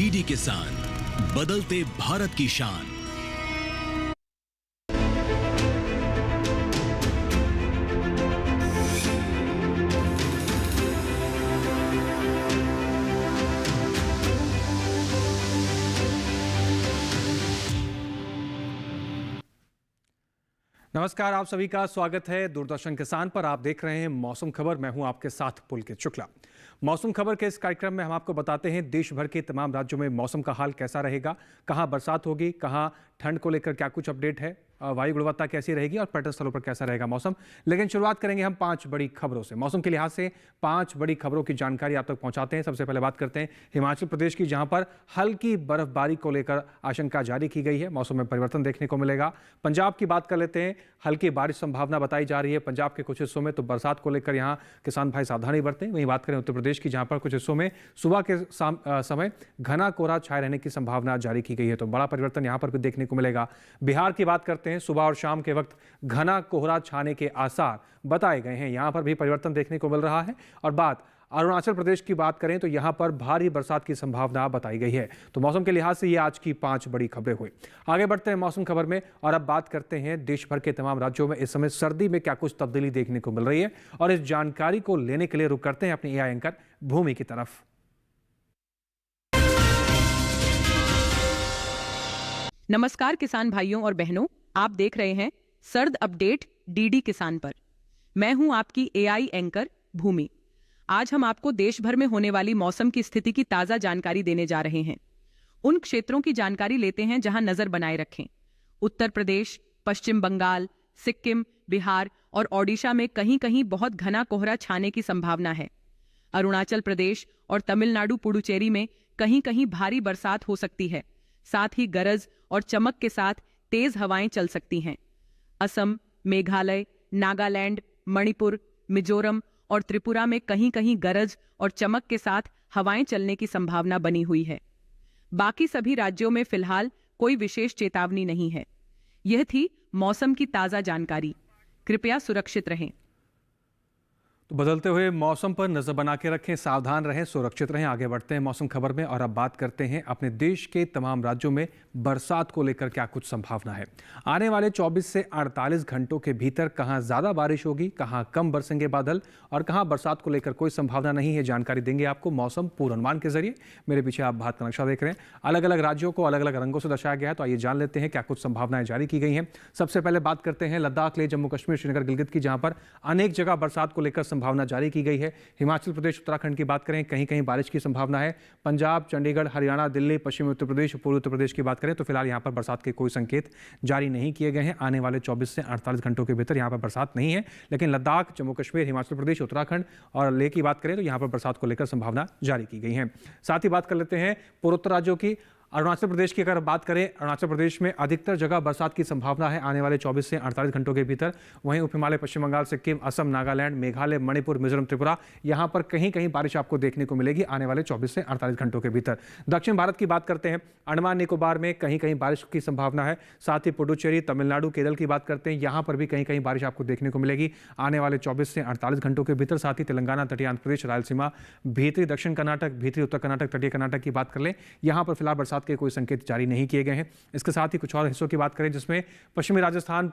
DD किसान, बदलते भारत की शान। नमस्कार, आप सभी का स्वागत है दूरदर्शन किसान पर। आप देख रहे हैं मौसम खबर। मैं हूं आपके साथ पुलकित शुक्ला। मौसम खबर के इस कार्यक्रम में हम आपको बताते हैं देश भर के तमाम राज्यों में मौसम का हाल कैसा रहेगा, कहां बरसात होगी, कहां ठंड को लेकर क्या कुछ अपडेट है, वायु गुणवत्ता कैसी रहेगी और पर्यटन स्थलों पर कैसा रहेगा मौसम। लेकिन शुरुआत करेंगे हम 5 बड़ी खबरों से। मौसम के लिहाज से 5 बड़ी खबरों की जानकारी आप तक पहुंचाते हैं। सबसे पहले बात करते हैं हिमाचल प्रदेश की, जहां पर हल्की बर्फबारी को लेकर आशंका जारी की गई है। मौसम में परिवर्तन देखने को मिलेगा। पंजाब की बात कर लेते हैं, हल्की बारिश संभावना बताई जा रही है पंजाब के कुछ हिस्सों में, तो बरसात को लेकर यहाँ किसान भाई सावधानी बरतें। वहीं बात करें उत्तर प्रदेश की, जहां पर कुछ हिस्सों में सुबह के समय घना कोहरा छाए रहने की संभावना जारी की गई है, तो बड़ा परिवर्तन यहां पर भी देखने को मिलेगा। बिहार की बात करते हैं, सुबह और शाम के वक्त घना कोहरा छाने के आसार बताए गए हैं, यहां पर भी परिवर्तन देखने को मिल रहा है। और बात अरुणाचल प्रदेश की बात करें तो यहां पर भारी बरसात की संभावना बताई गई है। तो मौसम के लिहाज से ये आज की 5 बड़ी खबरें हुई। आगे बढ़ते हैं मौसम खबर में और अब बात करते हैं देश भर के तमाम राज्यों में इस समय सर्दी में क्या कुछ तब्दीली देखने को मिल रही है, और इस जानकारी को लेने के लिए रुक करते हैं अपने एआई एंकर भूमि की तरफ। नमस्कार किसान भाइयों और बहनों, आप देख रहे हैं सर्द अपडेट डीडी किसान पर। मैं हूं आपकी एआई एंकर भूमि। आज हम आपको देश भर में होने वाली मौसम की स्थिति की ताजा जानकारी देने जा रहे हैं। उन क्षेत्रों की जानकारी लेते हैं जहां नजर बनाए रखें। उत्तर प्रदेश, पश्चिम बंगाल, सिक्किम, बिहार और ओडिशा में कहीं कहीं बहुत घना कोहरा छाने की संभावना है। अरुणाचल प्रदेश और तमिलनाडु पुडुचेरी में कहीं कहीं भारी बरसात हो सकती है। साथ ही गरज और चमक के साथ तेज हवाएं चल सकती हैं। असम, मेघालय, नागालैंड, मणिपुर, मिजोरम और त्रिपुरा में कहीं कहीं गरज और चमक के साथ हवाएं चलने की संभावना बनी हुई है। बाकी सभी राज्यों में फिलहाल कोई विशेष चेतावनी नहीं है। यह थी मौसम की ताजा जानकारी। कृपया सुरक्षित रहें। तो बदलते हुए मौसम पर नजर बना के रखें, सावधान रहें, सुरक्षित रहें। आगे बढ़ते हैं मौसम खबर में और अब बात करते हैं अपने देश के तमाम राज्यों में बरसात को लेकर क्या कुछ संभावना है। आने वाले 24 से 48 घंटों के भीतर कहां ज्यादा बारिश होगी, कहां कम बरसेंगे बादल और कहां बरसात को लेकर कोई संभावना नहीं है, जानकारी देंगे आपको मौसम पूर्वानुमान के जरिए। मेरे पीछे आप भारत का नक्शा देख रहे हैं, अलग अलग राज्यों को अलग अलग रंगों से दर्शाया गया है। तो आइए जान लेते हैं क्या कुछ संभावनाएं जारी की गई हैं। सबसे पहले बात करते हैं लद्दाख, ले जम्मू कश्मीर, श्रीनगर, गिलगित की, जहां पर अनेक जगह बरसात को लेकर संभावना जारी की गई है। हिमाचल प्रदेश, उत्तराखंड की बात करें, कहीं कहीं बारिश की संभावना है। पंजाब, चंडीगढ़, हरियाणा, दिल्ली, पश्चिमी उत्तर प्रदेश, पूर्वी उत्तर प्रदेश की बात करें तो फिलहाल यहां पर बरसात के कोई संकेत जारी नहीं किए गए हैं। आने वाले 24 से 48 घंटों के भीतर यहां पर बरसात नहीं है। लेकिन लद्दाख, जम्मू कश्मीर, हिमाचल प्रदेश, उत्तराखंड और लेह की बात करें तो यहां पर बरसात को लेकर संभावना जारी की गई है। साथ ही बात कर लेते हैं पूर्वोत्तर राज्यों की। अरुणाचल प्रदेश की अगर बात करें, अरुणाचल प्रदेश में अधिकतर जगह बरसात की संभावना है आने वाले 24 से 48 घंटों के भीतर। वहीं उप हिमालय, पश्चिम बंगाल, सिक्किम, असम, नागालैंड, मेघालय, मणिपुर, मिजोरम, त्रिपुरा, यहां पर कहीं कहीं बारिश आपको देखने को मिलेगी आने वाले 24 से 48 घंटों के भीतर। दक्षिण भारत की बात करते हैं, अंडमान निकोबार में कहीं कहीं बारिश की संभावना है। साथ ही पुडुचेरी, तमिलनाडु, केरल की बात करते हैं, यहां पर भी कहीं कहीं बारिश आपको देखने को मिलेगी आने वाले 24 से 48 घंटों के भीतर। साथ ही तेलंगाना, तटीय आंध्र प्रदेश, रायलसीमा, भीतरी दक्षिण कर्नाटक, भीतरी उत्तर कर्नाटक, तटीय कर्नाटक की बात कर लें, यहां पर फिलहाल बरसात के कोई संकेत जारी नहीं किए गए हैं। इसके साथ ही कुछ और हिस्सों की बात करें जिसमें पश्चिमी राजस्थान,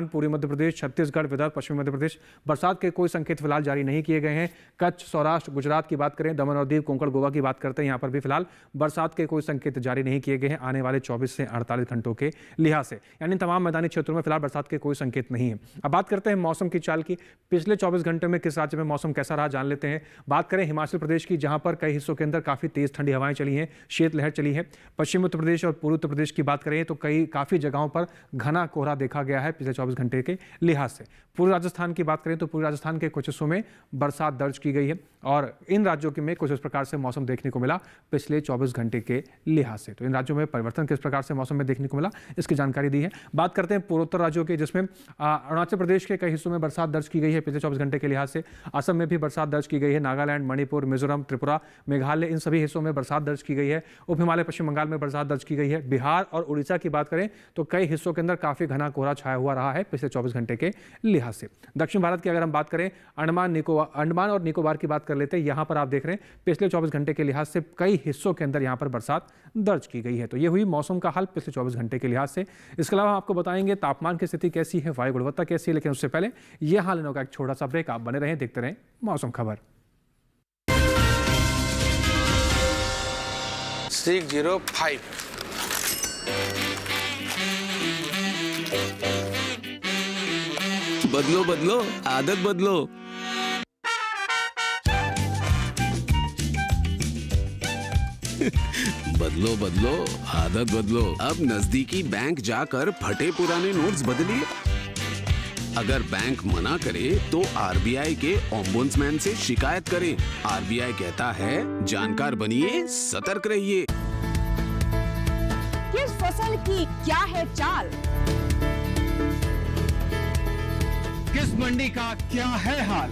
पूर्वी मध्य प्रदेश, छत्तीसगढ़, विदर्भ, पश्चिमी मध्य प्रदेश, बरसात के कोई संकेत फिलहाल जारी नहीं किए गए हैं। कच्छ, सौराष्ट्र, गुजरात की बात करें, दमन और दीव, कोंकण, गोवा की बात करते हैं, यहां पर भी फिलहाल बरसात के कोई संकेत जारी नहीं किए गए हैं आने वाले 24 से 48 घंटों के लिहाज से। यानी तमाम मैदानी क्षेत्रों में फिलहाल बरसात के कोई संकेत नहीं है। अब बात करते हैं मौसम की चाल की। पिछले 24 घंटे में किस राज्य में मौसम कैसा रहा जान लेते हैं। बात करें हिमाचल प्रदेश की, जहां पर कई हिस्सों के अंदर काफी तेज ठंडी हवाएं चली हैं, शीतलहर चली है। पश्चिमी उत्तर प्रदेश और पूर्वी उत्तर प्रदेश की बात करें तो काफी जगहों पर घना कोहरा देखा गया है पिछले 24 घंटे के लिहाज से। पूर्वी राजस्थान की बात करें तो पूर्वी राजस्थान के कुछ हिस्सों में बरसात दर्ज की गई है और इन राज्यों के में कुछ इस प्रकार से मौसम देखने को मिला पिछले 24 घंटे के लिहाज से। तो इन राज्यों में परिवर्तन किस प्रकार से मौसम में देखने को मिला, इसकी जानकारी दी है। बात करते हैं पूर्वोत्तर राज्यों की, जिसमें अरुणाचल प्रदेश के कई हिस्सों में बरसात दर्ज की गई है पिछले 24 घंटे के लिहाज से। असम में भी बरसात दर्ज की गई है। नागालैंड, मणिपुर, मिजोरम, त्रिपुरा, मेघालय, इन सभी हिस्सों में बरसात दर्ज की गई है। उप हिमालय, पश्चिम बंगाल में बरसात दर्ज की गई है। बिहार और उड़ीसा की बात करें तो कई हिस्सों के अंदर काफी घना कोहरा छाया हुआ रहा है पिछले 24 घंटे के लिहाज से। दक्षिण भारत की अगर हम बात करें, अंडमान और निकोबार की बात कर लेते हैं। यहाँ पर आप देख रहे हैं पिछले 24 घंटे के लिहाज से कई हिस्सों के अंदर यहाँ पर बरसात दर्ज की गई है। तो ये हुई मौसम का हाल पिछले 24 घंटे के लिहाज से। इसके अलावा आपको बताएंगे तापमान की स्थिति कैसी है, वायु गुणवत्ता कैसी है, लेकिन उससे पहले यह हाल का एक छोटा सा ब्रेक। आप बने रहें, देखते रहें मौसम खबर। 605 बदलो बदलो आदत बदलो। बदलो बदलो आदत बदलो। अब नजदीकी बैंक जाकर फटे पुराने नोट्स बदलिए। अगर बैंक मना करे तो आरबीआई के ओम्बुड्समैन से शिकायत करें। आरबीआई कहता है जानकार बनिए, सतर्क रहिए। किस फसल की क्या है चाल, किस मंडी का क्या है हाल,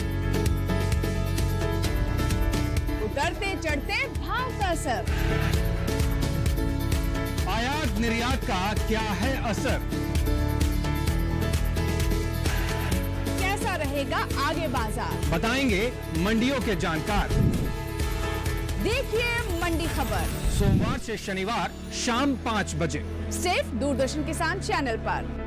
उतरते चढ़ते भाव का असर, आयात निर्यात का क्या है असर, कैसा रहेगा आगे बाजार, बताएंगे मंडियों के जानकार। देखिए मंडी खबर सोमवार से शनिवार शाम 5 बजे सिर्फ दूरदर्शन किसान चैनल पर।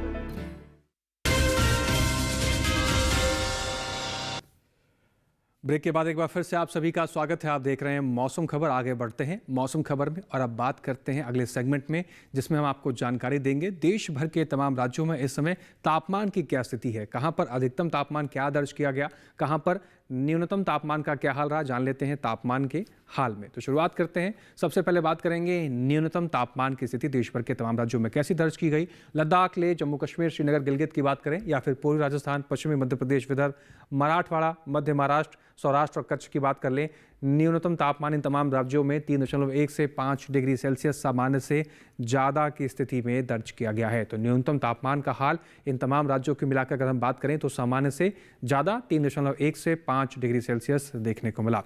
ब्रेक के बाद एक बार फिर से आप सभी का स्वागत है। आप देख रहे हैं मौसम खबर। आगे बढ़ते हैं मौसम खबर में और अब बात करते हैं अगले सेगमेंट में, जिसमें हम आपको जानकारी देंगे देश भर के तमाम राज्यों में इस समय तापमान की क्या स्थिति है, कहां पर अधिकतम तापमान क्या दर्ज किया गया, कहां पर न्यूनतम तापमान का क्या हाल रहा। जान लेते हैं तापमान के हाल में। तो शुरुआत करते हैं। सबसे पहले बात करेंगे न्यूनतम तापमान की स्थिति देश भर के तमाम राज्यों में कैसी दर्ज की गई। लद्दाख, लेह, जम्मू कश्मीर, श्रीनगर, गिलगित की बात करें या फिर पूर्वी राजस्थान, पश्चिमी मध्य प्रदेश, विदर्भ, मराठवाड़ा, मध्य महाराष्ट्र, सौराष्ट्र और कच्छ की बात कर लें, न्यूनतम तापमान इन तमाम राज्यों में 3.1 से 5 डिग्री सेल्सियस सामान्य से ज़्यादा की स्थिति में दर्ज किया गया है। तो न्यूनतम तापमान का हाल इन तमाम राज्यों की मिलाकर अगर हम बात करें तो सामान्य से ज़्यादा 3.1 से 5 डिग्री सेल्सियस देखने को मिला।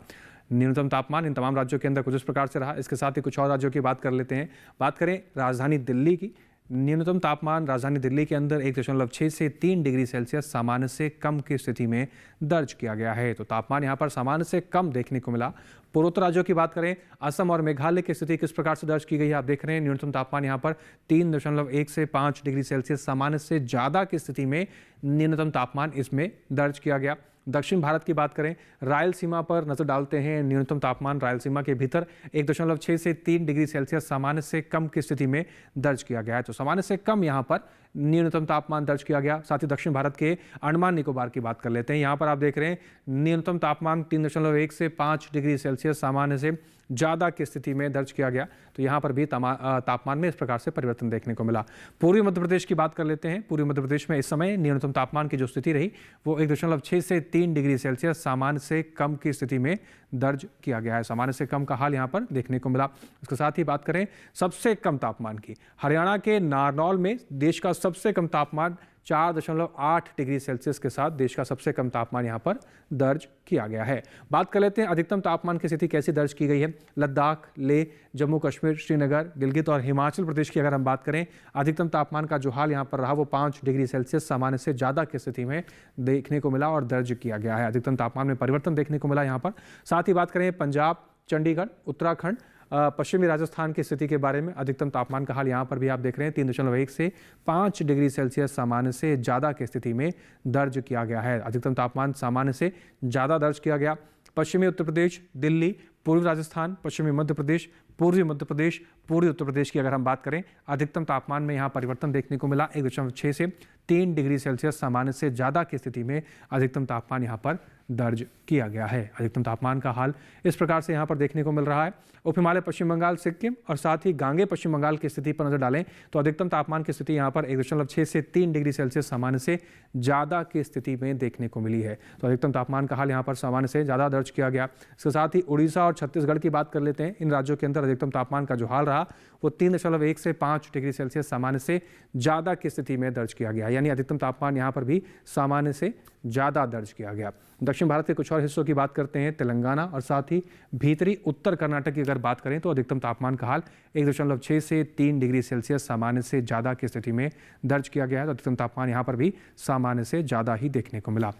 न्यूनतम तापमान इन तमाम राज्यों के अंदर कुछ इस प्रकार से रहा। इसके साथ ही कुछ और राज्यों की बात कर लेते हैं। बात करें राजधानी दिल्ली की, न्यूनतम तापमान राजधानी दिल्ली के अंदर 1.6 से 3 डिग्री सेल्सियस सामान्य से कम की स्थिति में दर्ज किया गया है। तो तापमान यहाँ पर सामान्य से कम देखने को मिला। पूर्वोत्तर राज्यों की बात करें, असम और मेघालय की स्थिति किस प्रकार से दर्ज की गई है आप देख रहे हैं। न्यूनतम तापमान यहाँ पर 3.1 से 5 डिग्री सेल्सियस सामान्य से ज़्यादा की स्थिति में न्यूनतम तापमान इसमें दर्ज किया गया। दक्षिण भारत की बात करें, रायलसीमा पर नजर डालते हैं। न्यूनतम तापमान रायलसीमा के भीतर 1.6 से 3 डिग्री सेल्सियस सामान्य से कम की स्थिति में दर्ज किया गया है। तो सामान्य से कम यहाँ पर न्यूनतम तापमान दर्ज किया गया। साथ ही दक्षिण भारत के अंडमान निकोबार की बात कर लेते हैं। यहाँ पर आप देख रहे हैं न्यूनतम तापमान 3.1 से 5 डिग्री सेल्सियस सामान्य से ज़्यादा की स्थिति में दर्ज किया गया। तो यहाँ पर भी तापमान में इस प्रकार से परिवर्तन देखने को मिला। पूर्वी मध्य प्रदेश की बात कर लेते हैं। पूर्वी मध्य प्रदेश में इस समय न्यूनतम तापमान की जो स्थिति रही वो 1.6 से 3 डिग्री सेल्सियस सामान्य से कम की स्थिति में दर्ज किया गया है। सामान्य से कम का हाल यहाँ पर देखने को मिला। इसके साथ ही बात करें सबसे कम तापमान की, हरियाणा के नारनौल में देश का सबसे कम तापमान 4.8 डिग्री सेल्सियस के साथ देश का सबसे कम तापमान यहाँ पर दर्ज किया गया है। बात कर लेते हैं अधिकतम तापमान की स्थिति कैसी दर्ज की गई है। लद्दाख, लेह, जम्मू कश्मीर, श्रीनगर, गिलगित और हिमाचल प्रदेश की अगर हम बात करें, अधिकतम तापमान का जो हाल यहाँ पर रहा वो 5 डिग्री सेल्सियस सामान्य से ज़्यादा की स्थिति में देखने को मिला और दर्ज किया गया है। अधिकतम तापमान में परिवर्तन देखने को मिला यहाँ पर। साथ ही बात करें पंजाब, चंडीगढ़, उत्तराखंड, पश्चिमी राजस्थान की स्थिति के बारे में, अधिकतम तापमान का हाल यहाँ पर भी आप देख रहे हैं 3.1 से 5 डिग्री सेल्सियस सामान्य से ज़्यादा की स्थिति में दर्ज किया गया है। अधिकतम तापमान सामान्य से ज़्यादा दर्ज किया गया। पश्चिमी उत्तर प्रदेश, दिल्ली, पूर्वी राजस्थान, पश्चिमी मध्य प्रदेश, पूर्वी मध्य प्रदेश, पूर्वी उत्तर प्रदेश की अगर हम बात करें, अधिकतम तापमान में यहाँ परिवर्तन देखने को मिला। 1.6 से 3 डिग्री सेल्सियस सामान्य से ज़्यादा की स्थिति में अधिकतम तापमान यहाँ पर दर्ज किया गया है। अधिकतम तापमान का हाल इस प्रकार से यहाँ पर देखने को मिल रहा है। उप हिमालय पश्चिम बंगाल, सिक्किम और साथ ही गांगे पश्चिम बंगाल की स्थिति पर नजर डालें तो अधिकतम तापमान की स्थिति यहाँ पर 1.6 से 3 डिग्री सेल्सियस सामान्य से ज़्यादा की स्थिति में देखने को मिली है। तो अधिकतम तापमान का हाल यहाँ पर सामान्य से ज़्यादा दर्ज किया गया। इसके साथ ही उड़ीसा और छत्तीसगढ़ की बात कर लेते हैं। इन राज्यों के अंदर अधिकतम तापमान का जो हाल रहा वो 3.1 से 5 डिग्री सेल्सियस सामान्य से ज़्यादा की स्थिति में दर्ज किया गया। यानी अधिकतम तापमान यहाँ पर भी सामान्य से ज़्यादा दर्ज किया गया। दक्षिण भारत के कुछ और हिस्सों की बात करते हैं, तेलंगाना और साथ ही भीतरी उत्तर कर्नाटक की अगर बात करें तो अधिकतम तापमान का हाल 1.6 से 3 डिग्री सेल्सियस सामान्य से ज़्यादा की स्थिति में दर्ज किया गया है। तो अधिकतम तापमान यहाँ पर भी सामान्य से ज़्यादा ही देखने को मिला।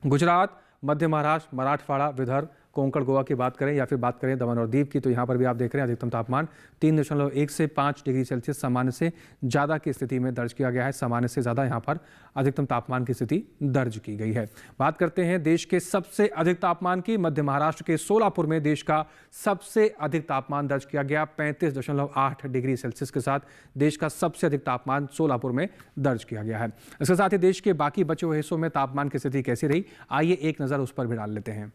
गुजरात, मध्य महाराष्ट्र, मराठवाड़ा, विदर्भ, कोंकण, गोवा की बात करें या फिर बात करें दमन और दीव की, तो यहाँ पर भी आप देख रहे हैं अधिकतम तापमान 3.1 से 5 डिग्री सेल्सियस सामान्य से ज़्यादा की स्थिति में दर्ज किया गया है। सामान्य से ज़्यादा यहाँ पर अधिकतम तापमान की स्थिति दर्ज की गई है। बात करते हैं देश के सबसे अधिक तापमान की। मध्य महाराष्ट्र के सोलापुर में देश का सबसे अधिक तापमान दर्ज किया गया। 35.8 डिग्री सेल्सियस के साथ देश का सबसे अधिक तापमान सोलापुर में दर्ज किया गया है। इसके साथ ही देश के बाकी बचे हुए हिस्सों में तापमान की स्थिति कैसी रही, आइए एक नज़र उस पर भी डाल लेते हैं।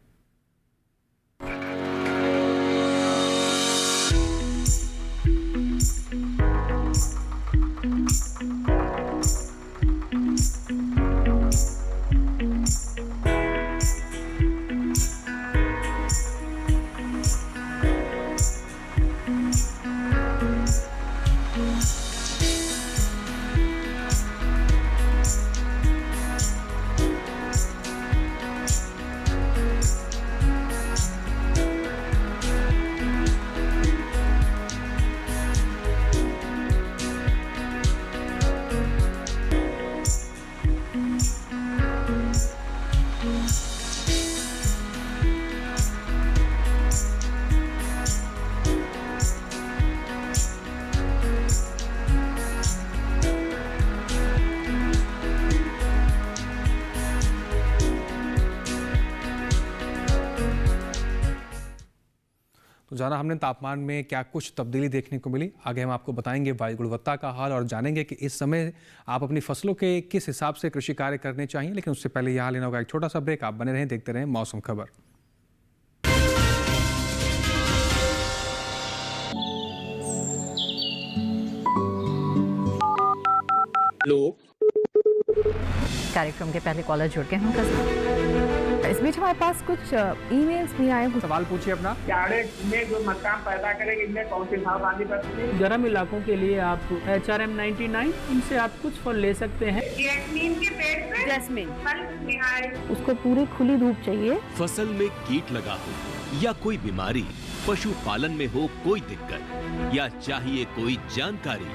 तो जाना हमने तापमान में क्या कुछ तब्दीली देखने को मिली। आगे हम आपको बताएंगे वायु गुणवत्ता का हाल और जानेंगे कि इस समय आप अपनी फसलों के किस हिसाब से कृषि कार्य करने चाहिए। लेकिन उससे पहले यहाँ लेना होगा एक छोटा सा ब्रेक। आप बने रहें, देखते रहें मौसम खबर। हेलो, कार्यक्रम के पहले कॉलर जुड़ गए हैं। इस बीच हमारे पास कुछ ईमेल्स भी आए हैं। सवाल पूछिए अपना। में जो मकान पैदा करेंगे इनमें कौन सी सावधानी बरतनी है? गर्म इलाकों के लिए आप HRM 99 इनसे आप कुछ फल ले सकते हैं। जैस्मीन के पेड़ पे जैस्मीन फल निहार, उसको पूरी खुली धूप चाहिए। फसल में कीट लगा हो या कोई बीमारी, पशुपालन में हो कोई दिक्कत या चाहिए कोई जानकारी,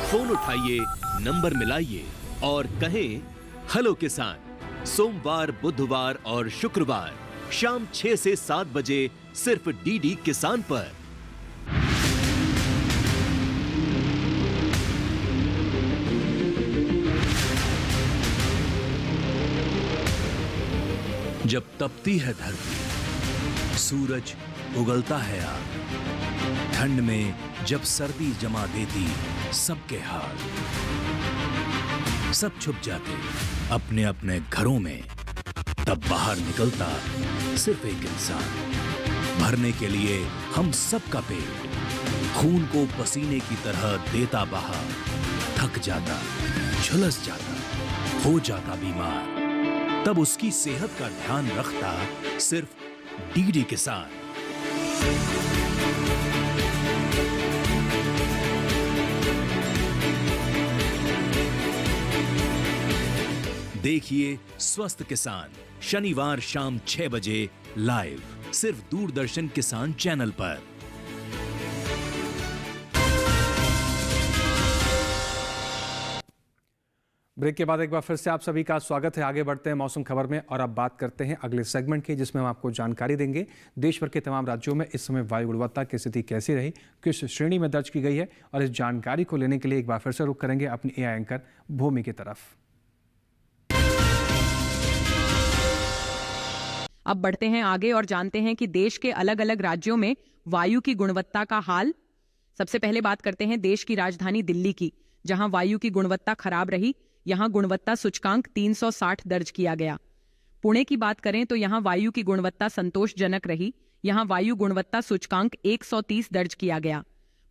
फोन उठाइए, नंबर मिलाइए और कहें हेलो किसान। सोमवार, बुधवार और शुक्रवार शाम 6 से 7 बजे सिर्फ डीडी किसान पर। जब तपती है धरती, सूरज उगलता है आग, ठंड में जब सर्दी जमा देती सबके हाल, सब छुप जाते अपने अपने घरों में, तब बाहर निकलता सिर्फ एक इंसान, भरने के लिए हम सबका पेट, खून को पसीने की तरह देता बहा, थक जाता, झुलस जाता, हो जाता बीमार, तब उसकी सेहत का ध्यान रखता सिर्फ डीडी किसान। देखिए स्वस्थ किसान शनिवार शाम 6 बजे लाइव सिर्फ दूरदर्शन किसान चैनल पर। ब्रेक के बाद एक बार फिर से आप सभी का स्वागत है। आगे बढ़ते हैं मौसम खबर में और अब बात करते हैं अगले सेगमेंट की, जिसमें हम आपको जानकारी देंगे देश भर के तमाम राज्यों में इस समय वायु गुणवत्ता की स्थिति कैसी रही, किस श्रेणी में दर्ज की गई है। और इस जानकारी को लेने के लिए एक बार फिर से रुख करेंगे अपनी एआई एंकर भूमि की तरफ। अब बढ़ते हैं आगे और जानते हैं कि देश के अलग अलग राज्यों में वायु की गुणवत्ता का हाल। सबसे पहले बात करते हैं देश की राजधानी दिल्ली की, जहां वायु की गुणवत्ता खराब रही। यहां गुणवत्ता सूचकांक 360 दर्ज किया गया। पुणे की बात करें तो यहां वायु की गुणवत्ता संतोषजनक रही। यहां वायु गुणवत्ता सूचकांक 130 दर्ज किया गया।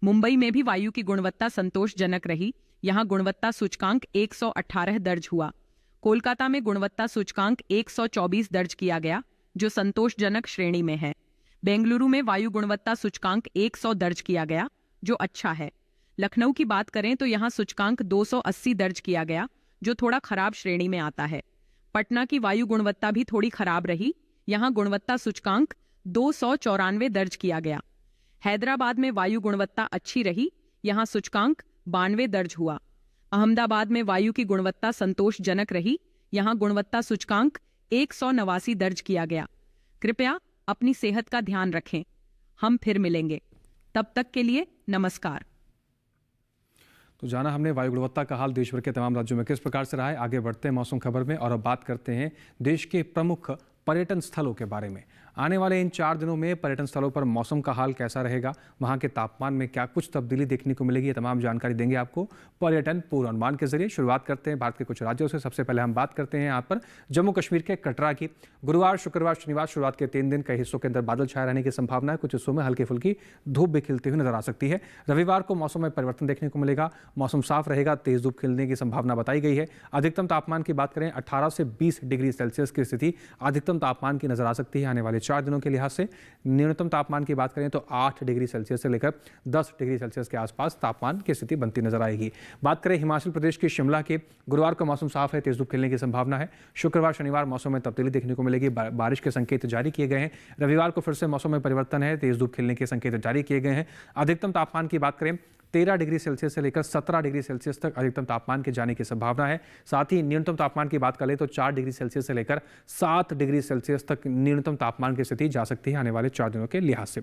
मुंबई में भी वायु की गुणवत्ता संतोषजनक रही। यहां गुणवत्ता सूचकांक 118 दर्ज हुआ। कोलकाता में गुणवत्ता सूचकांक 124 दर्ज किया गया, जो संतोषजनक श्रेणी में है। बेंगलुरु में वायु गुणवत्ता सूचकांक 100 दर्ज किया गया, जो अच्छा है। लखनऊ की बात करें तो यहां सूचकांक 280 दर्ज किया गया, जो थोड़ा खराब श्रेणी में आता है। पटना की वायु गुणवत्ता भी थोड़ी खराब रही। यहाँ गुणवत्ता सूचकांक 294 दर्ज किया गया। हैदराबाद में वायु गुणवत्ता अच्छी रही। यहाँ सूचकांक 92 दर्ज हुआ। अहमदाबाद में वायु की गुणवत्ता संतोषजनक रही। यहाँ गुणवत्ता सूचकांक 189 दर्ज किया गया। कृपया अपनी सेहत का ध्यान रखें। हम फिर मिलेंगे, तब तक के लिए नमस्कार। तो जाना हमने वायु गुणवत्ता का हाल देश भर के तमाम राज्यों में किस प्रकार से रहा है। आगे बढ़ते हैं मौसम खबर में और अब बात करते हैं देश के प्रमुख पर्यटन स्थलों के बारे में। आने वाले इन 4 दिनों में पर्यटन स्थलों पर मौसम का हाल कैसा रहेगा, वहां के तापमान में क्या कुछ तब्दीली देखने को मिलेगी, ये तमाम जानकारी देंगे आपको पर्यटन पूर्वानुमान के जरिए। शुरुआत करते हैं भारत के कुछ राज्यों से। सबसे पहले हम बात करते हैं यहाँ पर जम्मू कश्मीर के कटरा की। गुरुवार, शुक्रवार, शनिवार शुरुआत के 3 दिन कई हिस्सों के अंदर बादल छाए रहने की संभावना है। कुछ हिस्सों में हल्की फुल्की धूप भी खिलती हुई नजर आ सकती है। रविवार को मौसम में परिवर्तन देखने को मिलेगा। मौसम साफ रहेगा, तेज धूप खिलने की संभावना बताई गई है। अधिकतम तापमान की बात करें 18 से 20 डिग्री सेल्सियस की स्थिति अधिकतम तापमान की नजर आ सकती है आने वाले 4 दिनों के लिहाज से। न्यूनतम तापमान की बात करें तो 8 डिग्री सेल्सियस से लेकर 10 डिग्री सेल्सियस के आसपास तापमान की स्थिति बनती नजर आएगी। बात करें हिमाचल प्रदेश के शिमला के, गुरुवार को मौसम साफ है, तेज धूप खिलने की संभावना है। शुक्रवार, शनिवार मौसम में तब्दीली देखने को मिलेगी। बारिश के संकेत जारी किए गए हैं। रविवार को फिर से मौसम में परिवर्तन है, तेज धूप खिलने के संकेत जारी किए गए हैं। अधिकतम तापमान की बात करें 13 डिग्री सेल्सियस से लेकर 17 डिग्री सेल्सियस तक अधिकतम तापमान के जाने की संभावना है। साथ ही न्यूनतम तापमान की बात करें तो 4 डिग्री सेल्सियस से लेकर 7 डिग्री सेल्सियस तक न्यूनतम तापमान की स्थिति जा सकती है आने वाले 4 दिनों के लिहाज से।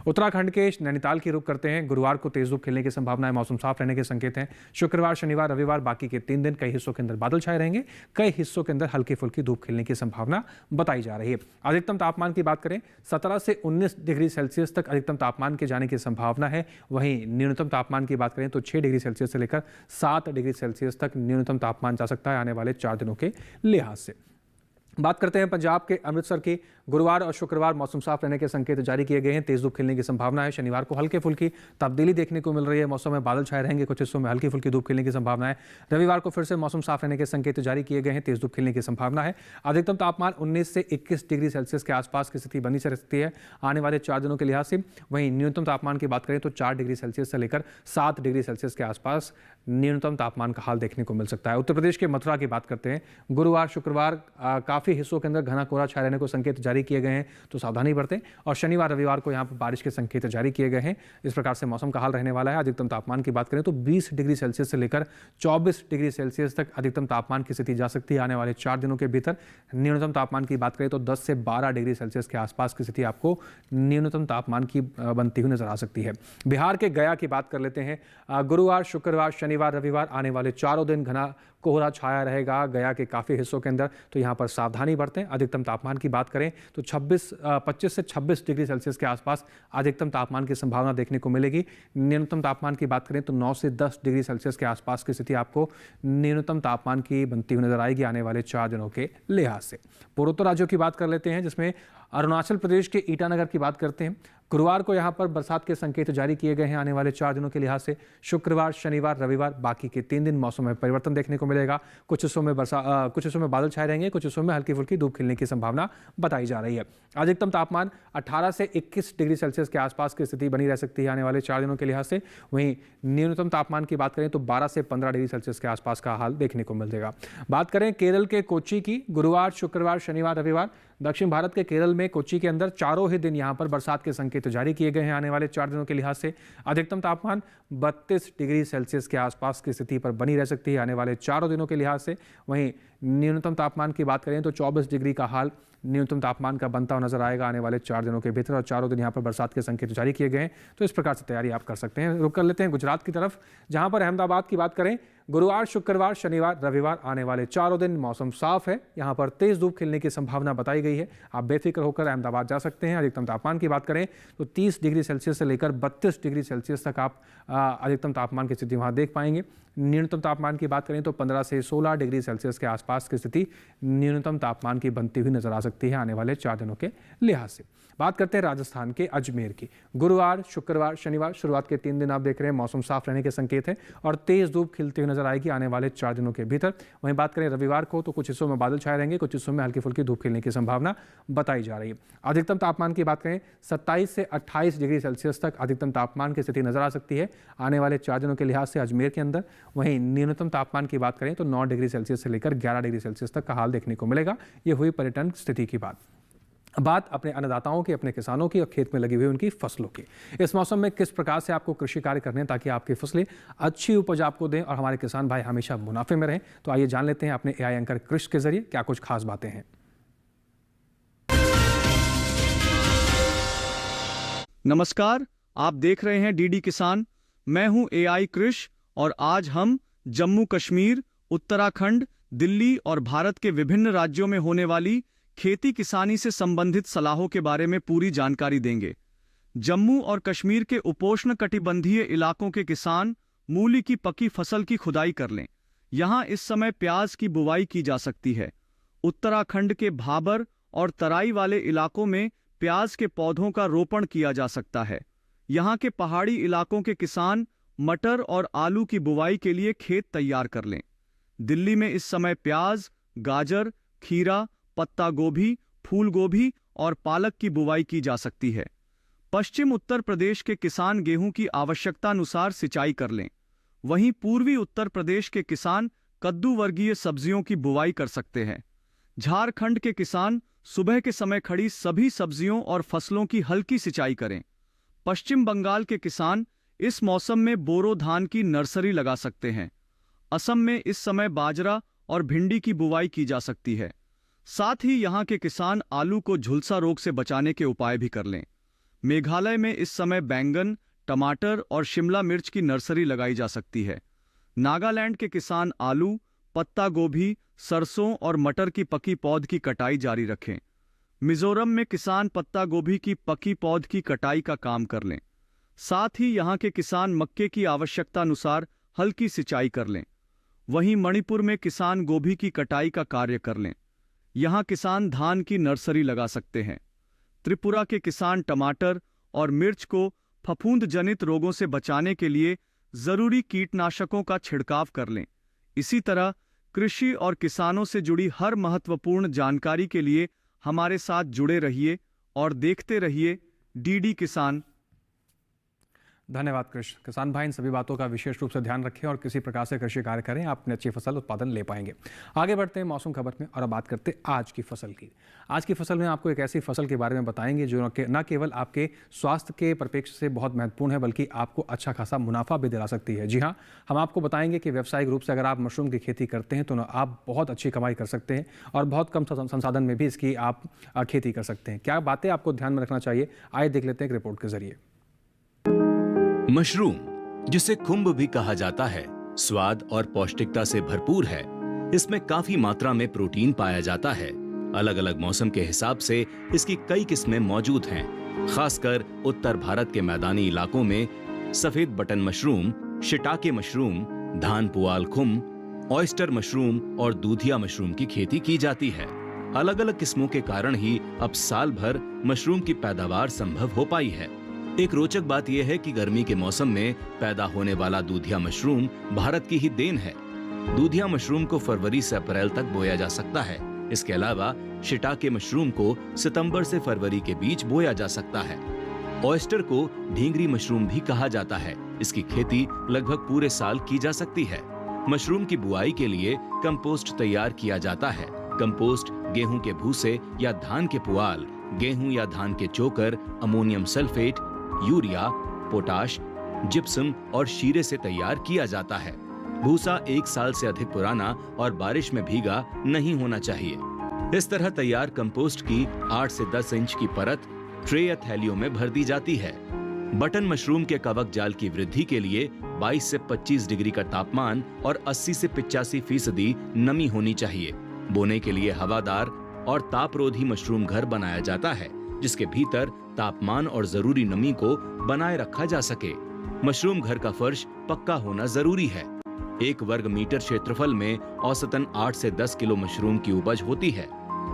उत्तराखंड के नैनीताल की रुख करते हैं। गुरुवार को तेज धूप खिलने की संभावना है, मौसम साफ रहने के संकेत हैं। शुक्रवार, शनिवार, रविवार बाकी के 3 दिन कई हिस्सों के अंदर बादल छाए रहेंगे। कई हिस्सों के अंदर हल्की फुल्की धूप खिलने की संभावना बताई जा रही है। अधिकतम तापमान की बात करें 17 से 19 डिग्री सेल्सियस तक अधिकतम तापमान के जाने की संभावना है। वहीं न्यूनतम तापमान की बात करें तो 6 डिग्री सेल्सियस से लेकर 7 डिग्री सेल्सियस तक न्यूनतम तापमान जा सकता है आने वाले 4 दिनों के लिहाज से। बात करते हैं पंजाब के अमृतसर की। गुरुवार और शुक्रवार मौसम साफ रहने के संकेत जारी किए गए हैं। तेज धूप खिलने की संभावना है। शनिवार को हल्के फुल्की तब्दीली देखने को मिल रही है। मौसम में बादल छाए रहेंगे, कुछ हिस्सों में हल्की फुल्की धूप खिलने की संभावना है। रविवार को फिर से मौसम साफ रहने के संकेत जारी किए गए हैं। तेज धूप खिलने की संभावना है। अधिकतम तापमान 19 से 21 डिग्री सेल्सियस के आसपास की स्थिति बनी रह सकती है आने वाले 4 दिनों के लिहाज से। वहीं न्यूनतम तापमान की बात करें तो 4 डिग्री सेल्सियस से लेकर 7 डिग्री सेल्सियस के आसपास न्यूनतम तापमान का हाल देखने को मिल सकता है। उत्तर प्रदेश के मथुरा की बात करते हैं। गुरुवार, शुक्रवार काफी हिस्सों के अंदर घना कोहरा छाए रहने को संकेत जारी किए गए हैं, तो सावधानी बरतें। और शनिवार, रविवार को यहाँ पर बारिश के संकेत जारी किए गए हैं। इस प्रकार से मौसम का हाल रहने वाला है। अधिकतम तापमान की बात करें तो 20 डिग्री सेल्सियस से लेकर 24 डिग्री सेल्सियस तक अधिकतम तापमान की स्थिति जा सकती है आने वाले 4 दिनों के भीतर। न्यूनतम तापमान की बात करें तो 10 से 12 डिग्री सेल्सियस के आसपास की स्थिति आपको न्यूनतम तापमान की बनती हुई नजर आ सकती है। बिहार के गया की बात कर लेते हैं। गुरुवार, शुक्रवार, शनिवार, रविवार आने वाले 4 दिन घना कोहरा छाया रहेगा गया के काफ़ी हिस्सों के अंदर, तो यहाँ पर सावधानी बरतें। अधिकतम तापमान की बात करें तो 25 से 26 डिग्री सेल्सियस के आसपास अधिकतम तापमान की संभावना देखने को मिलेगी। न्यूनतम तापमान की बात करें तो 9 से 10 डिग्री सेल्सियस के आसपास की स्थिति आपको न्यूनतम तापमान की बनती हुई नजर आएगी आने वाले 4 दिनों के लिहाज से। पूर्वोत्तर राज्यों की बात कर लेते हैं, जिसमें अरुणाचल प्रदेश के ईटानगर की बात करते हैं। गुरुवार को यहाँ पर बरसात के संकेत जारी किए गए हैं आने वाले 4 दिनों के लिहाज से। शुक्रवार, शनिवार, रविवार बाकी के 3 दिन मौसम में परिवर्तन देखने को मिलेगा। कुछ हिस्सों में बादल छाए रहेंगे, कुछ हिस्सों में हल्की फुल्की धूप खिलने की संभावना बताई जा रही है। अधिकतम तापमान 18 से 21 डिग्री सेल्सियस के आसपास की स्थिति बनी रह सकती है आने वाले 4 दिनों के लिहाज से। वहीं न्यूनतम तापमान की बात करें तो 12 से 15 डिग्री सेल्सियस के आसपास का हाल देखने को मिलेगा। बात करें केरल के कोच्चि की। गुरुवार, शुक्रवार, शनिवार, रविवार दक्षिण भारत के केरल में कोच्चि के अंदर चारों ही दिन यहां पर बरसात के संकेत जारी किए गए हैं आने वाले 4 दिनों के लिहाज से। अधिकतम तापमान 32 डिग्री सेल्सियस के आसपास की स्थिति पर बनी रह सकती है आने वाले 4 दिनों के लिहाज से। वहीं न्यूनतम तापमान की बात करें तो 24 डिग्री का हाल न्यूनतम तापमान का बनता हुआ नजर आएगा आने वाले 4 दिनों के भीतर। और 4 दिन यहाँ पर बरसात के संकेत जारी किए गए हैं, तो इस प्रकार से तैयारी आप कर सकते हैं। रुक कर लेते हैं गुजरात की तरफ, जहां पर अहमदाबाद की बात करें। गुरुवार, शुक्रवार, शनिवार, रविवार आने वाले 4 दिन मौसम साफ है। यहाँ पर तेज धूप खिलने की संभावना बताई गई है। आप बेफिक्र होकर अहमदाबाद जा सकते हैं। अधिकतम तापमान की बात करें तो 30 डिग्री सेल्सियस से लेकर 32 डिग्री सेल्सियस तक आप अधिकतम तापमान की स्थिति वहाँ देख पाएंगे। न्यूनतम तापमान की बात करें तो 15 से 16 डिग्री सेल्सियस के आसपास की स्थिति न्यूनतम तापमान की बनती हुई नजर आ सकती है आने वाले 4 दिनों के लिहाज से। बात करते हैं राजस्थान के अजमेर की। गुरुवार, शुक्रवार, शनिवार शुरुआत के 3 दिन आप देख रहे हैं मौसम साफ रहने के संकेत है और तेज धूप खिलते हुए नजर नजर आएगी आने वाले 4 दिनों के भीतर। वहीं बात करें रविवार को तो कुछ हिस्सों में बादल छाए रहेंगे, कुछ हिस्सों में हल्की फुल्की धूप खिलने की संभावना बताई जा रही है। अधिकतम तापमान की बात करें 27 से 28 डिग्री सेल्सियस तक अधिकतम तापमान की स्थिति नजर आ सकती है आने वाले 4 दिनों के लिहाज से अजमेर के अंदर। वहीं न्यूनतम तापमान की बात करें तो 9 डिग्री सेल्सियस से लेकर 11 डिग्री सेल्सियस तक का हाल देखने को मिलेगा। ये हुई पर्यटन स्थिति की बात अपने अन्नदाताओं की, अपने किसानों की और खेत में लगी हुई उनकी फसलों की। इस मौसम में किस प्रकार से आपको कृषि कार्य करने हैं ताकि आपकी फसलें अच्छी उपज आपको दें और हमारे किसान भाई हमेशा मुनाफे में रहें, तो आइए जान लेते हैं अपने एआई एंकर कृषि के जरिए क्या कुछ खास बातें हैं। नमस्कार, आप देख रहे हैं डीडी किसान। मैं हूं एआई कृषि और आज हम जम्मू कश्मीर, उत्तराखंड, दिल्ली और भारत के विभिन्न राज्यों में होने वाली खेती किसानी से संबंधित सलाहों के बारे में पूरी जानकारी देंगे। जम्मू और कश्मीर के उपोष्ण कटिबंधीय इलाकों के किसान मूली की पकी फसल की खुदाई कर लें। यहां इस समय प्याज की बुवाई की जा सकती है। उत्तराखंड के भाबर और तराई वाले इलाकों में प्याज के पौधों का रोपण किया जा सकता है। यहां के पहाड़ी इलाकों के किसान मटर और आलू की बुवाई के लिए खेत तैयार कर लें। दिल्ली में इस समय प्याज, गाजर, खीरा, पत्ता गोभी, फूल गोभी और पालक की बुवाई की जा सकती है। पश्चिम उत्तर प्रदेश के किसान गेहूं की आवश्यकतानुसार सिंचाई कर लें। वहीं पूर्वी उत्तर प्रदेश के किसान कद्दू वर्गीय सब्जियों की बुवाई कर सकते हैं। झारखंड के किसान सुबह के समय खड़ी सभी सब्जियों और फसलों की हल्की सिंचाई करें। पश्चिम बंगाल के किसान इस मौसम में बोरो धान की नर्सरी लगा सकते हैं। असम में इस समय बाजरा और भिंडी की बुवाई की जा सकती है। साथ ही यहां के किसान आलू को झुलसा रोग से बचाने के उपाय भी कर लें। मेघालय में इस समय बैंगन, टमाटर और शिमला मिर्च की नर्सरी लगाई जा सकती है। नागालैंड के किसान आलू, पत्ता गोभी, सरसों और मटर की पकी पौध की कटाई जारी रखें। मिजोरम में किसान पत्ता गोभी की पकी पौध की कटाई का काम कर लें। साथ ही यहां के किसान मक्के की आवश्यकतानुसार हल्की सिंचाई कर लें। वहीं मणिपुर में किसान गोभी की कटाई का कार्य कर लें। यहां किसान धान की नर्सरी लगा सकते हैं। त्रिपुरा के किसान टमाटर और मिर्च को फफूंद जनित रोगों से बचाने के लिए जरूरी कीटनाशकों का छिड़काव कर लें। इसी तरह कृषि और किसानों से जुड़ी हर महत्वपूर्ण जानकारी के लिए हमारे साथ जुड़े रहिए और देखते रहिए डीडी किसान। धन्यवाद कृष्ण। किसान भाई इन सभी बातों का विशेष रूप से ध्यान रखें और किसी प्रकार से कृषि कार्य करें, आप अपनी अच्छी फसल उत्पादन ले पाएंगे। आगे बढ़ते हैं मौसम खबर में और अब बात करते हैं आज की फसल की। आज की फसल में आपको एक ऐसी फसल के बारे में बताएंगे जो न केवल आपके स्वास्थ्य के परिप्रेक्ष्य से बहुत महत्वपूर्ण है बल्कि आपको अच्छा खासा मुनाफा भी दिला सकती है। जी हाँ, हम आपको बताएंगे कि व्यावसायिक रूप से अगर आप मशरूम की खेती करते हैं तो आप बहुत अच्छी कमाई कर सकते हैं और बहुत कम संसाधन में भी इसकी आप खेती कर सकते हैं। क्या बातें आपको ध्यान में रखना चाहिए, आइए देख लेते हैं एक रिपोर्ट के जरिए। मशरूम, जिसे खुम्ब भी कहा जाता है, स्वाद और पौष्टिकता से भरपूर है। इसमें काफी मात्रा में प्रोटीन पाया जाता है। अलग अलग मौसम के हिसाब से इसकी कई किस्में मौजूद हैं। खासकर उत्तर भारत के मैदानी इलाकों में सफेद बटन मशरूम, शिटाके मशरूम, धान पुआल खुम्ब, ऑयस्टर मशरूम और दूधिया मशरूम की खेती की जाती है। अलग अलग किस्मों के कारण ही अब साल भर मशरूम की पैदावार संभव हो पाई है। एक रोचक बात यह है कि गर्मी के मौसम में पैदा होने वाला दूधिया मशरूम भारत की ही देन है। दूधिया मशरूम को फरवरी से अप्रैल तक बोया जा सकता है। इसके अलावा शिटाके मशरूम को सितंबर से फरवरी के बीच बोया जा सकता है। ऑयस्टर को ढींगरी मशरूम भी कहा जाता है। इसकी खेती लगभग पूरे साल की जा सकती है। मशरूम की बुआई के लिए कंपोस्ट तैयार किया जाता है। कंपोस्ट गेहूं के भूसे या धान के पुआल, गेहूं या धान के चोकर, ammonium sulphate, urea, potash, gypsum और शीरे से तैयार किया जाता है। भूसा 1 साल से अधिक पुराना और बारिश में भीगा नहीं होना चाहिए। इस तरह तैयार कंपोस्ट की 8 से 10 इंच की परत ट्रे या थैलियों में भर दी जाती है। बटन मशरूम के कवक जाल की वृद्धि के लिए 22 से 25 डिग्री का तापमान और 80 से 85% नमी होनी चाहिए। बोने के लिए हवादार और तापरोधी मशरूम घर बनाया जाता है जिसके भीतर तापमान और जरूरी नमी को बनाए रखा जा सके। मशरूम घर का फर्श पक्का होना जरूरी है। 1 वर्ग मीटर क्षेत्रफल में औसतन 8 से 10 किलो मशरूम की उपज होती है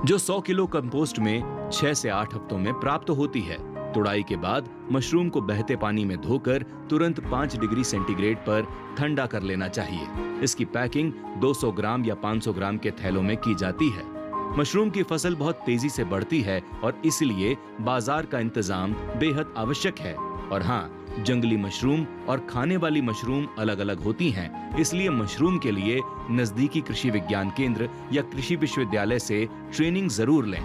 जो 100 किलो कंपोस्ट में 6 से 8 हफ्तों में प्राप्त होती है। तुड़ाई के बाद मशरूम को बहते पानी में धोकर तुरंत 5 डिग्री सेंटीग्रेड पर ठंडा कर लेना चाहिए। इसकी पैकिंग 200 ग्राम या 500 ग्राम के थैलों में की जाती है। मशरूम की फसल बहुत तेजी से बढ़ती है और इसलिए बाजार का इंतजाम बेहद आवश्यक है। और हाँ, जंगली मशरूम और खाने वाली मशरूम अलग अलग होती हैं, इसलिए मशरूम के लिए नजदीकी कृषि विज्ञान केंद्र या कृषि विश्वविद्यालय से ट्रेनिंग जरूर लें।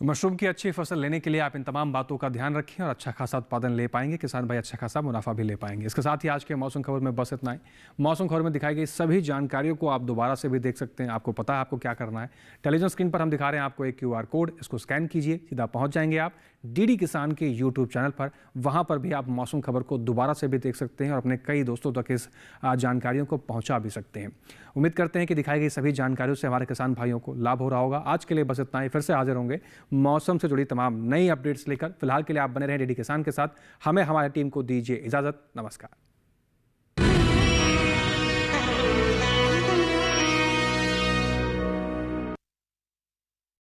तो मशरूम की अच्छी फसल लेने के लिए आप इन तमाम बातों का ध्यान रखें और अच्छा खासा उत्पादन ले पाएंगे, किसान भाई अच्छा खासा मुनाफा भी ले पाएंगे। इसके साथ ही आज के मौसम खबर में बस इतना ही। मौसम खबर में दिखाई गई सभी जानकारियों को आप दोबारा से भी देख सकते हैं। आपको पता है आपको क्या करना है। टेलीविजन स्क्रीन पर हम दिखा रहे हैं आपको एक QR कोड, इसको स्कैन कीजिए, सीधा पहुंच जाएंगे आप DD किसान के YouTube चैनल पर। वहां पर भी आप मौसम खबर को दोबारा से भी देख सकते हैं और अपने कई दोस्तों तक इस जानकारियों को पहुंचा भी सकते हैं। उम्मीद करते हैं कि दिखाई गई सभी जानकारियों से हमारे किसान भाइयों को लाभ हो रहा होगा। आज के लिए बस इतना ही। फिर से हाजिर होंगे मौसम से जुड़ी तमाम नई अपडेट्स लेकर। फिलहाल के लिए आप बने रहें DD किसान के साथ। हमें हमारी टीम को दीजिए इजाजत। नमस्कार।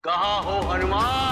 कहाँ हो हनुमान?